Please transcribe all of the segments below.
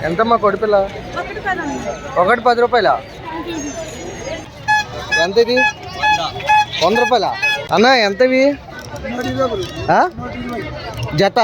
ఎంతమ్మా కొడిపిల్ల? 110 రూపాయల. ఎంత ఇది? 100 రూపాయల అన్న. ఎంతవి జత?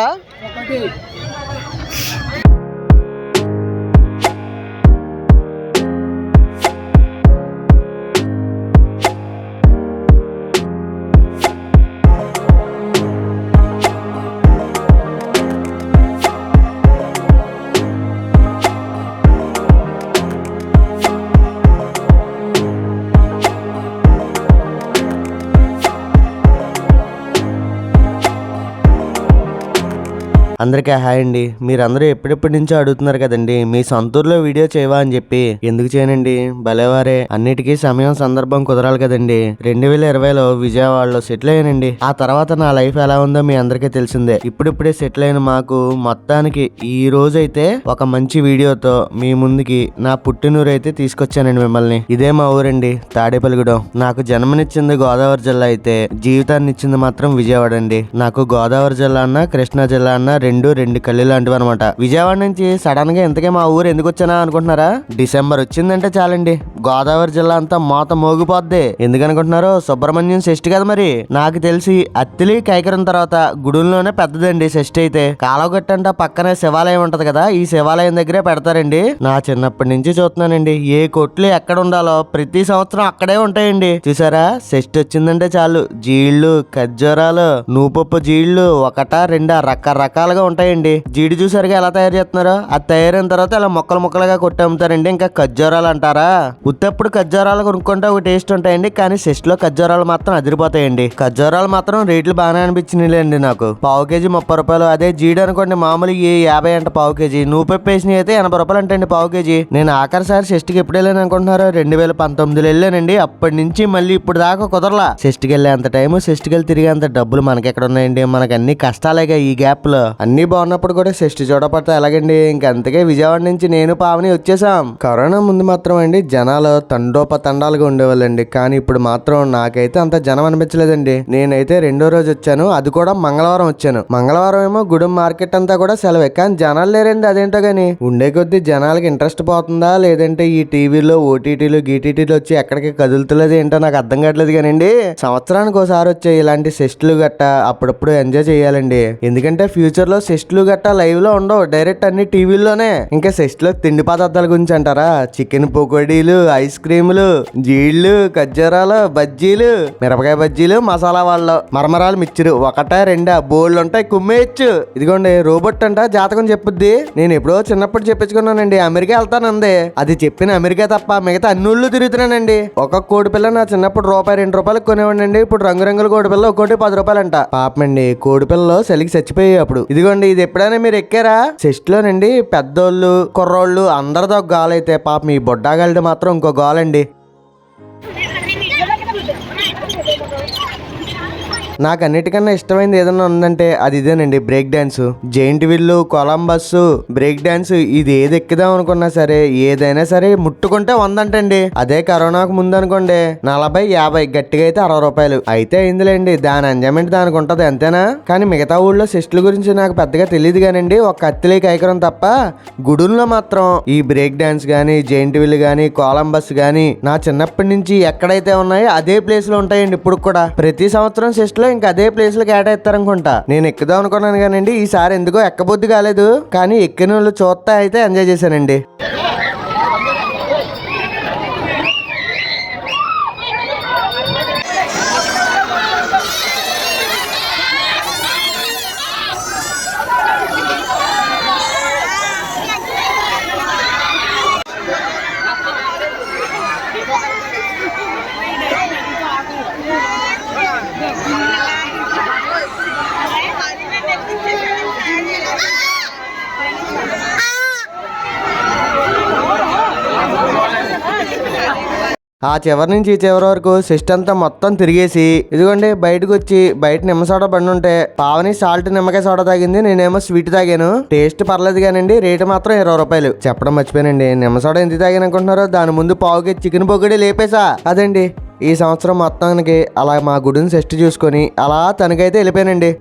అందరికీ హాయ్ అండి. మీరందరూ ఎప్పుడెప్పటి నుంచో అడుగుతున్నారు కదండి మీ సొంతూరులో వీడియో చేయవా అని చెప్పి. ఎందుకు చేయనండి, భలేవారే. అన్నిటికీ సమయం సందర్భం కుదరాలి కదండి. 2020లో విజయవాడలో సెటిల్ అయ్యానండి. ఆ తర్వాత నా లైఫ్ ఎలా ఉందో మీ అందరికీ తెలిసిందే. ఇప్పుడిప్పుడే సెటిల్ అయిన మాకు మొత్తానికి ఈ రోజైతే ఒక మంచి వీడియోతో మీ ముందుకి నా పుట్టినూరు అయితే తీసుకొచ్చానండి మిమ్మల్ని. ఇదే మా ఊరండి, తాడేపల్లిగూడెం. నాకు జన్మనిచ్చింది గోదావరి జిల్లా అయితే జీవితాన్ని ఇచ్చింది మాత్రం విజయవాడ అండి. నాకు గోదావరి జిల్లా అన్న కృష్ణా జిల్లా అన్న రెండు కళ్ళు లాంటివి అనమాట. విజయవాడ నుంచి సడన్ గా ఇంతకే మా ఊరు ఎందుకు వచ్చానా అనుకుంటున్నారా? డిసెంబర్ వచ్చిందంటే చాలండి గోదావరి జిల్లా అంతా మోత మోగిపోద్ది. ఎందుకనుకుంటున్నారు? సుబ్రహ్మణ్యం షష్ఠి కదా. మరి నాకు తెలిసి అత్తిలి కైకరం తర్వాత గుడుల్లోనే పెద్దదండి షష్ఠి అయితే. కాలవగట్టంట పక్కనే శివాలయం ఉంటది కదా, ఈ శివాలయం దగ్గరే పెడతారండి. నా చిన్నప్పటి నుంచి చూస్తున్నానండి, ఏ కొట్లు ఎక్కడ ఉండాలో ప్రతి సంవత్సరం అక్కడే ఉంటాయండి. చూసారా, షష్ఠి వచ్చిందంటే చాలు జీళ్లు, ఖర్జూరాలు, నూపప్పు జీళ్లు ఒకటా రెండా రకరకాలుగా ఉంటాయండి. జీడి చూసారుగా ఎలా తయారు చేస్తున్నారో, అది తయారైన తర్వాత ఇలా ముక్కలుగా కొట్టి అమ్ముతారండి. ఇంకా ఖర్జూరాలు అంటారా, ఉత్తప్పుడు ఖర్జూరాలు కొనుక్కుంటే ఒక టేస్ట్ ఉంటాయండి, కానీ షష్ఠిలో ఖర్జూరాలు మాత్రం అదిరిపోతాయండి. ఖర్జూరాలు మాత్రం రేట్లు బాగానే అనిపించినాయండి నాకు. పావు కేజీ 30 రూపాయలు. అదే జీడి అనుకోండి మామూలు 50 అంట పావు కేజీ. నూపెప్పు వేసినవి అయితే 80 రూపాయలు అంటండి పావు కేజీ. నేను ఆఖరిసారి షష్ఠికి ఎప్పుడు వెళ్ళాను అనుకుంటున్నారు? 2019లో వెళ్ళానండి. అప్పటి నుంచి మళ్ళీ ఇప్పుడు దాకా కుదరలా. షష్ఠికి వెళ్ళే అంత టైము, షష్ఠికి వెళ్ళి తిరిగే అంత డబ్బులు మనకెక్కడ ఉన్నాయండి? మనకు అన్ని కష్టాలేగా ఈ గ్యాప్ లో. అన్ని బాగున్నప్పుడు కూడా షష్ఠి చూడపడితే ఎలాగండి? ఇంకంతకే విజయవాడ నుంచి నేను పావని వచ్చేసాం. కరోనా ముందు మాత్రం అండి జనాలు తండోపతండాలుగా ఉండేవాళ్ళండి. కానీ ఇప్పుడు మాత్రం నాకైతే అంత జనం అనిపించలేదండి. నేనైతే 2వ రోజు వచ్చాను, అది కూడా మంగళవారం వచ్చాను. మంగళవారం ఏమో గుడి మార్కెట్ అంతా కూడా సెలవే, కానీ జనాలు లేరండి. అదేంటో గానీ ఉండే కొద్దీ జనాలకి ఇంట్రెస్ట్ పోతుందా లేదంటే ఈ టీవీలో ఓటీటీలు గీటీటీలు వచ్చి ఎక్కడికి కదులుతులేదు ఏంటో నాకు అర్థం కావట్లేదు. కానండి సంవత్సరానికి ఒకసారి వచ్చే ఇలాంటి షష్ఠులు గట్ట అప్పుడప్పుడు ఎంజాయ్ చేయాలండి. ఎందుకంటే ఫ్యూచర్ లో షష్ఠులు గట్టా లైవ్ లో ఉండవు, డైరెక్ట్ అన్ని టీవీల్లోనే. ఇంకా షష్ఠిలో తిండి పదార్థాల గురించి అంటారా? చికెన్ పకోడీలు, ఐస్ క్రీములు, జీళ్లు, ఖర్జూరాలు, బజ్జీలు, మిరపకాయ బజ్జీలు, మసాలా వాళ్ళు, మరమరాలు, మిక్చరు ఒకటా రెండా బోల్డ్ ఉంటాయి, కుమ్మేయచ్చు. ఇదిగోండి రోబోట్ అంట జాతకం చెప్పుద్ది. నేను ఎప్పుడో చిన్నప్పుడు చెప్పించుకున్నానండి, అమెరికా వెళ్తానంది. అది చెప్పిన అమెరికా తప్ప మిగతా అన్ని ఊళ్ళు తిరుగుతున్నానండి. ఒక కోడి పిల్ల నా చిన్నప్పుడు ₹2 కొనేవాడినండి. ఇప్పుడు రంగురంగుల కోడి పిల్ల ఒక్కోటి 10 రూపాయలంట. పాపమండి కోడి పిల్లలు చలికి చచ్చిపోయాయి అప్పుడు. ఇదిగోండి ఇది ఎప్పుడైనా మీరు ఎక్కారా? షష్ఠిలోనండి పెద్దోళ్ళు కుర్రోళ్ళు అందరితో ఒక గాలైతే పాపం ఈ బొడ్డాగాలిది మాత్రం ఇంకో గాలండి. నాకు అన్నిటికన్నా ఇష్టమైనది ఏదన్నా ఉందంటే అది ఇదేనండి, break dance. Giant wheel, Columbus, break dance, ఇది ఏది ఎక్కుదాం అనుకున్నా సరే ఏదైనా సరే ముట్టుకుంటే 100 అంటండి. అదే కరోనాకు ముందు అనుకోండి 40, 50, గట్టిగా అయితే 60 రూపాయలు అయితే అయిందిలేండి. దాని ఎంజాయ్మెంట్ దానికి ఉంటది అంతేనా? కానీ మిగతా ఊళ్ళో షష్ఠుల గురించి నాకు పెద్దగా తెలియదు కానండి, ఒక అత్తిలి కైకరం తప్ప గుడుల్లో మాత్రం ఈ బ్రేక్ డాన్స్ గానీ, జైంట్ వీల్ గానీ, కొలంబస్ గానీ నా చిన్నప్పటి నుంచి ఎక్కడైతే ఉన్నాయో అదే ప్లేస్ లో ఉంటాయండి. ఇప్పుడు కూడా ప్రతి సంవత్సరం షష్ఠిలో ఇంకా అదే ప్లేస్ లో కేటాయిస్తారనుకుంటా. నేను ఎక్కుదాం అనుకున్నాను కానండి ఈసారి ఎందుకో ఎక్కబుద్ధి కాలేదు. కానీ ఎక్కిన వాళ్ళు చూస్తా అయితే ఎంజాయ్ చేశానండి. ఆ చివరి నుంచి ఈ చివరి వరకు షష్ఠి అంతా మొత్తం తిరిగేసి ఇదిగోండి బయటకు వచ్చి బయట నిమ్మ సోడా బండి ఉంటే పావని సాల్ట్ నిమ్మకాయ సోడా తాగింది, నేనేమో స్వీట్ తాగాను. టేస్ట్ పర్లేదు కానండి రేటు మాత్రం 20 రూపాయలు. చెప్పడం మర్చిపోయానండి, నిమ్మ సోడా ఎందుకు తాగాను అనుకుంటున్నారో? దాని ముందు పావుకి చికెన్ పొగడి లేపేసా. అదండి ఈ సంవత్సరం మొత్తానికి అలా మా గుడిని షష్ఠి చూసుకొని అలా తనకైతే వెళ్ళిపోయానండి.